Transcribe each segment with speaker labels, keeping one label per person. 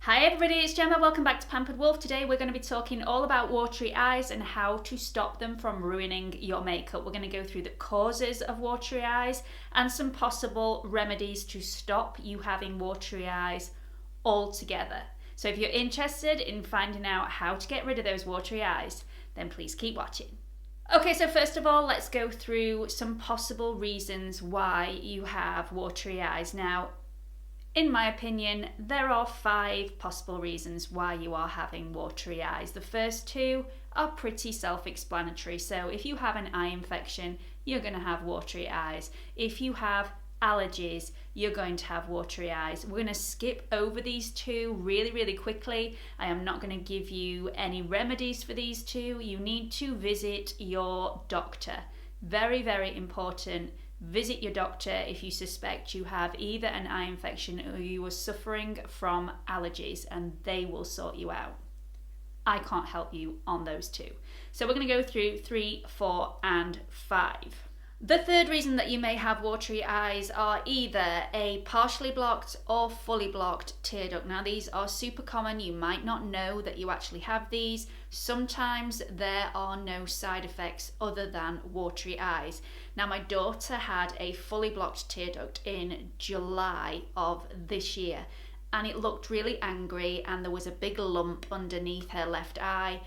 Speaker 1: Hi everybody, it's Gemma. Welcome back to Pampered Wolf. Today we're going to be talking all about watery eyes and how to stop them from ruining your makeup. We're going to go through the causes of watery eyes and some possible remedies to stop you having watery eyes altogether. So if you're interested in finding out how to get rid of those watery eyes, then please keep watching. Okay, so first of all, let's go through some possible reasons why you have watery eyes. Now, in my opinion, there are 5 possible reasons why you are having watery eyes. The first 2 are pretty self-explanatory. So if you have an eye infection, you're going to have watery eyes. If you have allergies, you're going to have watery eyes. We're going to skip over these 2 really quickly. I am not going to give you any remedies for these 2. You need to visit your doctor. Very important. Visit your doctor if you suspect you have either an eye infection or you are suffering from allergies, and they will sort you out. I can't help you on those 2. So we're going to go through 3, 4 and 5. The third reason that you may have watery eyes are either a partially blocked or fully blocked tear duct. Now these are super common. You might not know that you actually have these. Sometimes there are no side effects other than watery eyes. Now my daughter had a fully blocked tear duct in July of this year, and it looked really angry, and there was a big lump underneath her left eye.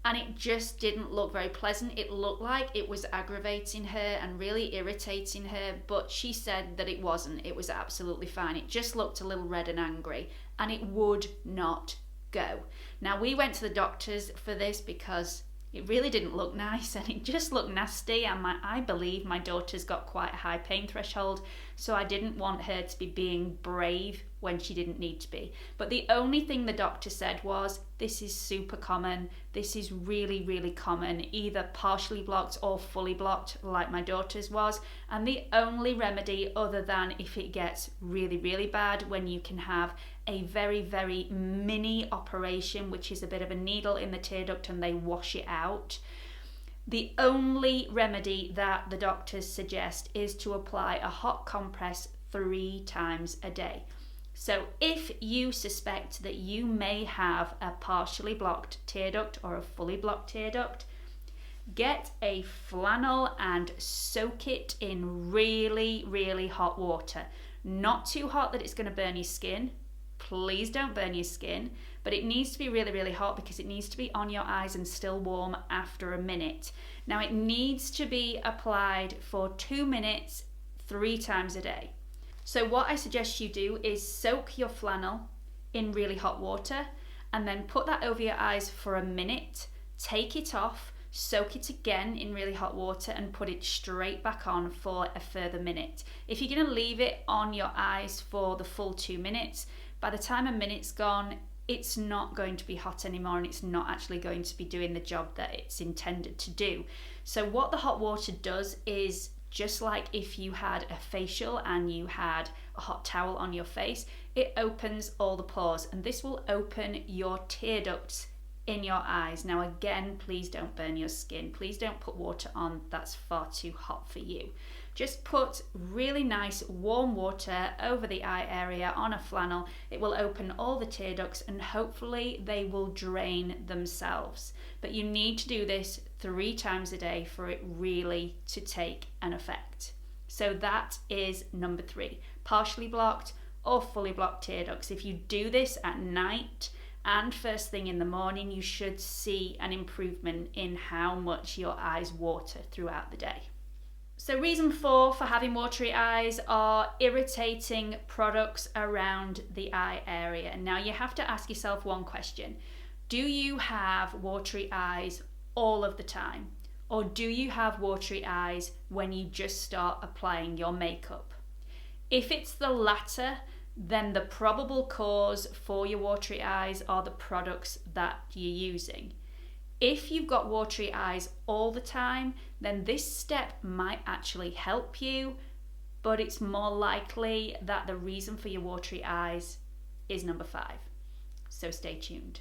Speaker 1: And it just didn't look very pleasant. It looked like it was aggravating her and really irritating her, but she said that it wasn't. It was absolutely fine. It just looked a little red and angry, and it would not go. Now, we went to the doctors for this because it really didn't look nice and it just looked nasty, and I believe my daughter's got quite a high pain threshold, so I didn't want her to be being brave when she didn't need to be. But the only thing the doctor said was, this is super common, this is really common, either partially blocked or fully blocked like my daughter's was, and the only remedy other than if it gets really bad, when you can have a very mini operation, which is a bit of a needle in the tear duct and they wash it out. The only remedy that the doctors suggest is to apply a hot compress 3 times a day. So if you suspect that you may have a partially blocked tear duct or a fully blocked tear duct, get a flannel and soak it in really hot water. Not too hot that it's going to burn your skin. Please don't burn your skin, but it needs to be really hot because it needs to be on your eyes and still warm after a minute. Now it needs to be applied for 2 minutes 3 times a day. So what I suggest you do is soak your flannel in really hot water and then put that over your eyes for a minute, take it off, soak it again in really hot water and put it straight back on for a further minute. If you're going to leave it on your eyes for the full 2 minutes, by the time a minute's gone, it's not going to be hot anymore and it's not actually going to be doing the job that it's intended to do. So what the hot water does is, just like if you had a facial and you had a hot towel on your face, it opens all the pores, and this will open your tear ducts in your eyes. Now again, please don't burn your skin. Please don't put water on that's far too hot for you. Just put really nice warm water over the eye area on a flannel. It will open all the tear ducts and hopefully they will drain themselves. But you need to do this 3 times a day for it really to take an effect. So that is number 3, partially blocked or fully blocked tear ducts. If you do this at night and first thing in the morning, you should see an improvement in how much your eyes water throughout the day. So reason 4 for having watery eyes are irritating products around the eye area. And now you have to ask yourself one question. Do you have watery eyes all of the time? Or do you have watery eyes when you just start applying your makeup? If it's the latter, then the probable cause for your watery eyes are the products that you're using. If you've got watery eyes all the time, then this step might actually help you, but it's more likely that the reason for your watery eyes is number 5. So stay tuned.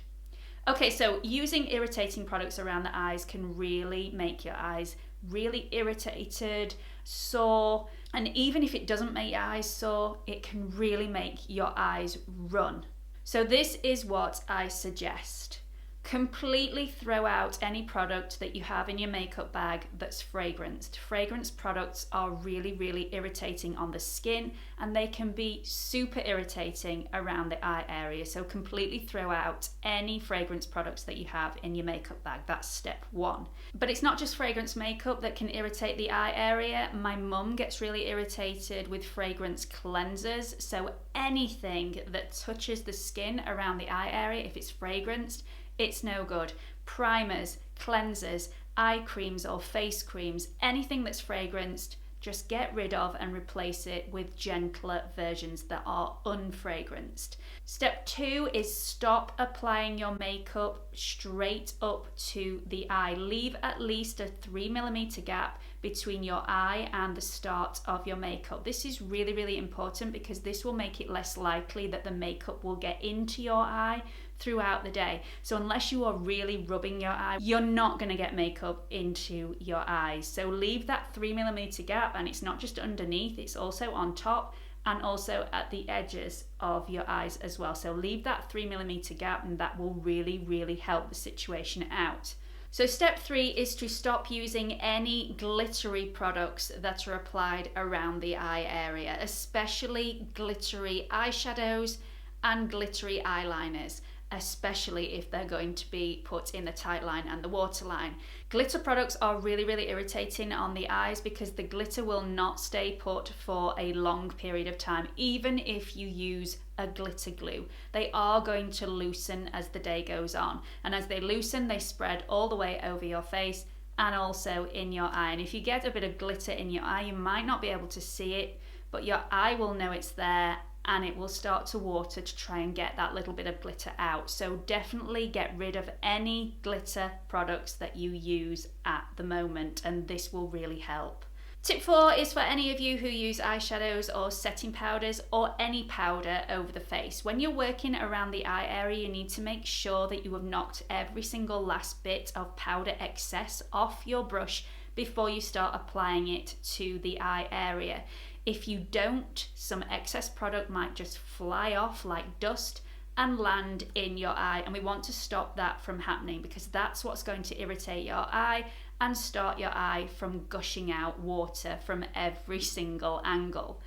Speaker 1: Okay, so using irritating products around the eyes can really make your eyes really irritated, sore, and even if it doesn't make your eyes sore, it can really make your eyes run. So this is what I suggest. Completely throw out any product that you have in your makeup bag that's fragranced. Fragrance products are really, really irritating on the skin, and they can be super irritating around the eye area. So completely throw out any fragrance products that you have in your makeup bag. That's step one. But it's not just fragrance makeup that can irritate the eye area. My mum gets really irritated with fragrance cleansers. So anything that touches the skin around the eye area, if it's fragranced, it's no good. Primers, cleansers, eye creams or face creams, anything that's fragranced, just get rid of and replace it with gentler versions that are unfragranced. Step 2 is stop applying your makeup straight up to the eye. Leave at least a 3mm gap between your eye and the start of your makeup. This is really, really important because this will make it less likely that the makeup will get into your eye throughout the day. So unless you are really rubbing your eye, you're not going to get makeup into your eyes. So leave that 3mm gap, and it's not just underneath, it's also on top and also at the edges of your eyes as well. So leave that 3mm gap, and that will really, really help the situation out. So step 3 is to stop using any glittery products that are applied around the eye area, especially glittery eyeshadows and glittery eyeliners, especially if they're going to be put in the tight line and the waterline. Glitter products are really, really irritating on the eyes because the glitter will not stay put for a long period of time, even if you use a glitter glue. They are going to loosen as the day goes on, and as they loosen, they spread all the way over your face and also in your eye. And if you get a bit of glitter in your eye, you might not be able to see it, but your eye will know it's there, and it will start to water to try and get that little bit of glitter out. So definitely get rid of any glitter products that you use at the moment, and this will really help. Tip 4 is for any of you who use eyeshadows or setting powders or any powder over the face. When you're working around the eye area, you need to make sure that you have knocked every single last bit of powder excess off your brush before you start applying it to the eye area. If you don't, some excess product might just fly off like dust and land in your eye, and we want to stop that from happening because that's what's going to irritate your eye and start your eye from gushing out water from every single angle.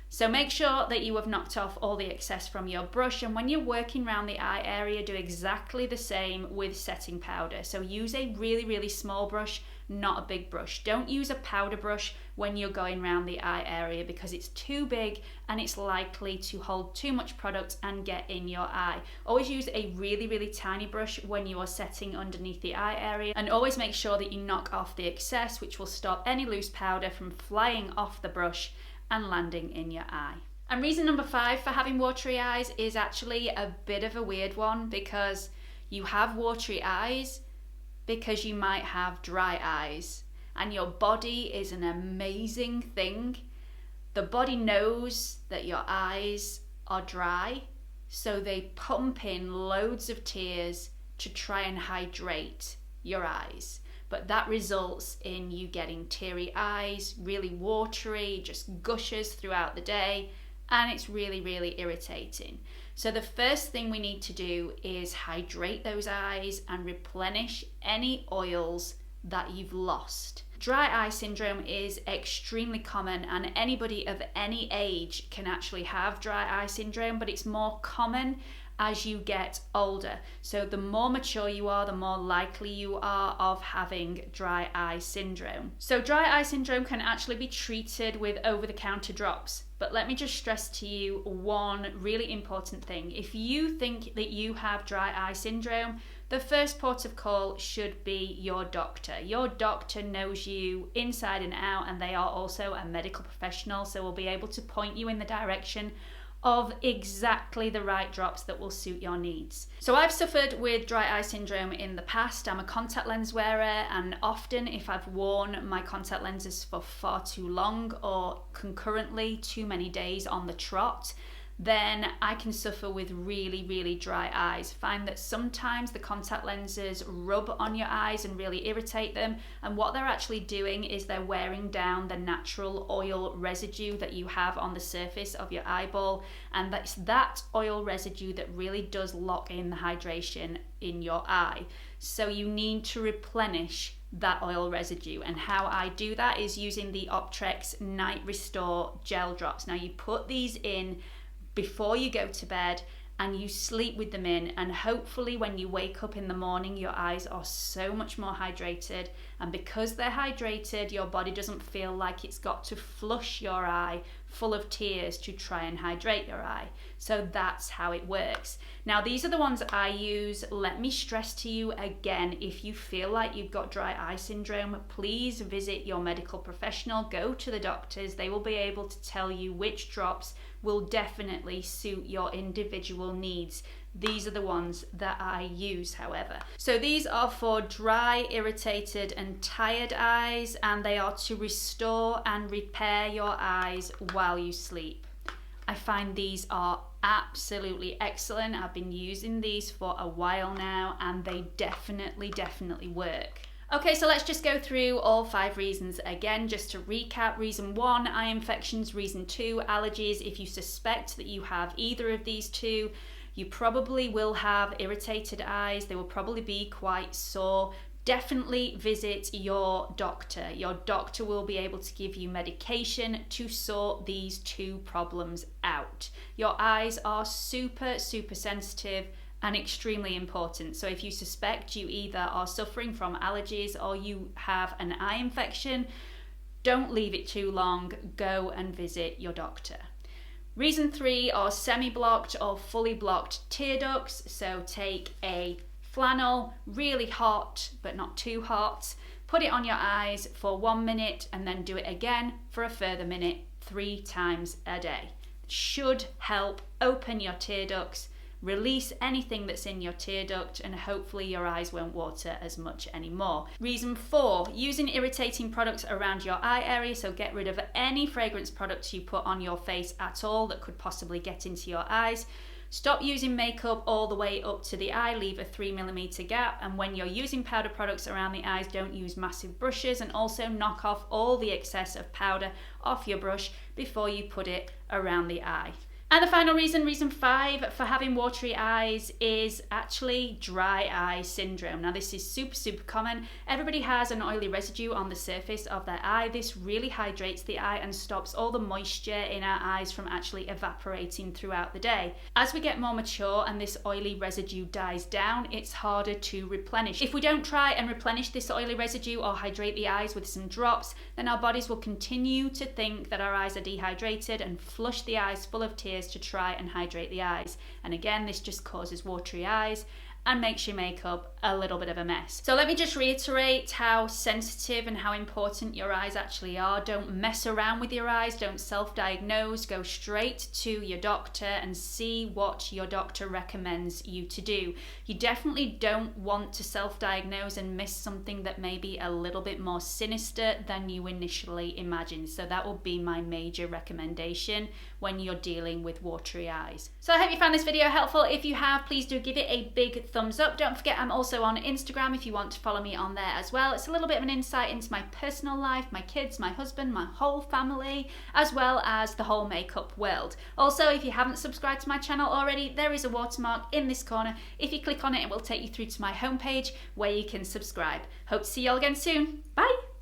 Speaker 1: So make sure that you have knocked off all the excess from your brush, and when you're working around the eye area, do exactly the same with setting powder. So use a really, really small brush, not a big brush. Don't use a powder brush when you're going around the eye area because it's too big and it's likely to hold too much product and get in your eye. Always use a really, really tiny brush when you are setting underneath the eye area, and always make sure that you knock off the excess, which will stop any loose powder from flying off the brush and landing in your eye. And reason number 5 for having watery eyes is actually a bit of a weird one, because you have watery eyes because you might have dry eyes, and your body is an amazing thing. The body knows that your eyes are dry, so they pump in loads of tears to try and hydrate your eyes. But that results in you getting teary eyes, really watery, just gushes throughout the day, and it's really, really irritating. So the first thing we need to do is hydrate those eyes and replenish any oils that you've lost. Dry eye syndrome is extremely common, and anybody of any age can actually have dry eye syndrome, but it's more common as you get older. So the more mature you are, the more likely you are of having dry eye syndrome. So dry eye syndrome can actually be treated with over-the-counter drops. But let me just stress to you one really important thing. If you think that you have dry eye syndrome, the first port of call should be your doctor. Your doctor knows you inside and out, and they are also a medical professional, so will be able to point you in the direction of exactly the right drops that will suit your needs. So I've suffered with dry eye syndrome in the past. I'm a contact lens wearer, and often if I've worn my contact lenses for far too long or concurrently too many days on the trot, then I can suffer with really, really dry eyes. Find that sometimes the contact lenses rub on your eyes and really irritate them, and what they're actually doing is they're wearing down the natural oil residue that you have on the surface of your eyeball, and that's that oil residue that really does lock in the hydration in your eye. So you need to replenish that oil residue, and how I do that is using the Optrex Night Restore Gel Drops. Now you put these in before you go to bed and you sleep with them in, and hopefully when you wake up in the morning your eyes are so much more hydrated, and because they're hydrated your body doesn't feel like it's got to flush your eye full of tears to try and hydrate your eye. So that's how it works. Now these are the ones I use. Let me stress to you again, if you feel like you've got dry eye syndrome, please visit your medical professional, go to the doctors. They will be able to tell you which drops will definitely suit your individual needs. These are the ones that I use, however. So these are for dry, irritated and tired eyes, and they are to restore and repair your eyes while you sleep. I find these are absolutely excellent. I've been using these for a while now and they definitely work. Okay, so let's just go through all 5 reasons again, just to recap. Reason 1, eye infections. Reason 2, allergies. If you suspect that you have either of these 2, you probably will have irritated eyes. They will probably be quite sore. Definitely visit your doctor. Your doctor will be able to give you medication to sort these 2 problems out. Your eyes are super sensitive and extremely important. So if you suspect you either are suffering from allergies or you have an eye infection, don't leave it too long. Go and visit your doctor. Reason 3 are semi-blocked or fully blocked tear ducts. So take a flannel, really hot but not too hot, put it on your eyes for 1 minute and then do it again for a further minute 3 times a day. It should help open your tear ducts, release anything that's in your tear duct, and hopefully your eyes won't water as much anymore. Reason 4, using irritating products around your eye area. So get rid of any fragrance products you put on your face at all that could possibly get into your eyes. Stop using makeup all the way up to the eye, leave a 3mm gap, and when you're using powder products around the eyes, don't use massive brushes, and also knock off all the excess of powder off your brush before you put it around the eye. And the final reason, reason 5 for having watery eyes, is actually dry eye syndrome. Now this is super common. Everybody has an oily residue on the surface of their eye. This really hydrates the eye and stops all the moisture in our eyes from actually evaporating throughout the day. As we get more mature and this oily residue dies down, it's harder to replenish. If we don't try and replenish this oily residue or hydrate the eyes with some drops, then our bodies will continue to think that our eyes are dehydrated and flush the eyes full of tears to try and hydrate the eyes. And again, this just causes watery eyes and makes your makeup a little bit of a mess. So let me just reiterate how sensitive and how important your eyes actually are. Don't mess around with your eyes, don't self-diagnose, go straight to your doctor and see what your doctor recommends you to do. You definitely don't want to self-diagnose and miss something that may be a little bit more sinister than you initially imagined. So that will be my major recommendation when you're dealing with watery eyes. So I hope you found this video helpful. If you have, please do give it a big thumbs up. Don't forget, I'm also on Instagram if you want to follow me on there as well. It's a little bit of an insight into my personal life, my kids, my husband, my whole family, as well as the whole makeup world. Also, if you haven't subscribed to my channel already, there is a watermark in this corner. If you click on it, it will take you through to my homepage where you can subscribe. Hope to see you all again soon. Bye!